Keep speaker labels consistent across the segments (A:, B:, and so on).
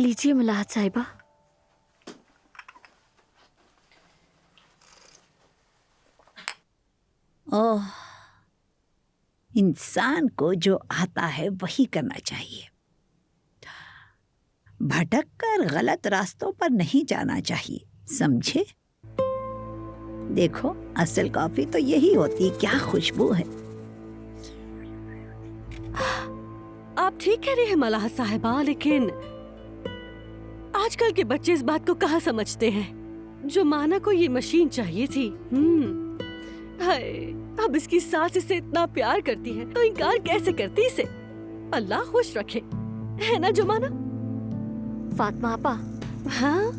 A: लीजिए मलाहत साहिबा।
B: ओह, इंसान को जो आता है वही करना चाहिए। भटक कर गलत रास्तों पर नहीं जाना चाहिए, समझे? देखो, असल कॉफी तो यही होती है। क्या खुशबू है।
C: आप ठीक कह रहे हैं मलाहत साहिबा, लेकिन आजकल के बच्चे इस बात को कहाँ समझते हैं। जो माना को ये मशीन चाहिए थी। हाय, अब इसकी सास इसे इतना प्यार करती है तो इनकार कैसे करती इसे। अल्लाह खुश रखे, है ना जुमाना?
A: फातिमा आपा।
C: हाँ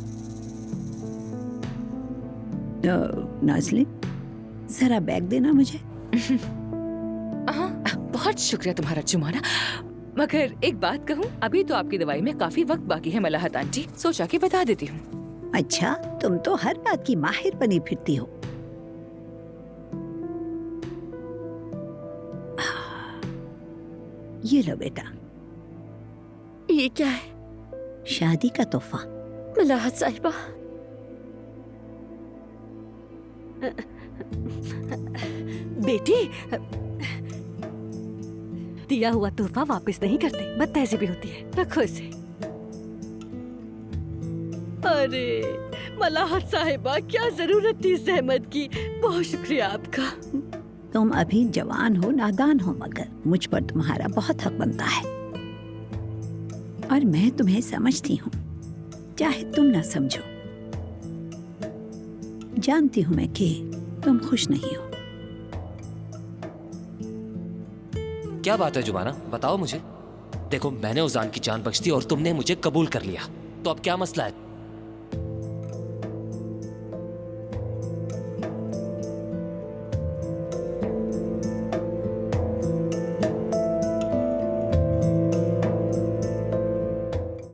B: नाज़लिन, जरा बैग देना मुझे।
D: हाँ, बहुत शुक्रिया तुम्हारा जुमाना। मगर एक बात कहूँ, अभी तो आपकी दवाई में काफी वक्त बाकी है मलाहत आंटी, सोचा कि बता देती हूँ।
B: अच्छा, तुम तो हर बात की माहिर बनी फिरती हो। ये लो बेटा,
A: ये क्या है?
B: शादी का तोहफा।
A: मलाहत साहिबा।
C: बेटी, दिया हुआ तोहफा वापस नहीं करते, बदतहजीबी होती है। रखो इसे। अरे मलाहत साहिबा, क्या जरूरत थी जहमत की। बहुत शुक्रिया आपका।
B: तुम अभी जवान हो, नादान हो, मगर मुझ पर तुम्हारा बहुत हक बनता है और मैं तुम्हें समझती हूँ, चाहे तुम ना समझो। जानती हूँ मैं कि तुम खुश नहीं हो।
E: क्या बात है जुमाना, बताओ मुझे। देखो, मैंने उजान की जान बख्श दी और तुमने मुझे कबूल कर लिया, तो अब क्या मसला है?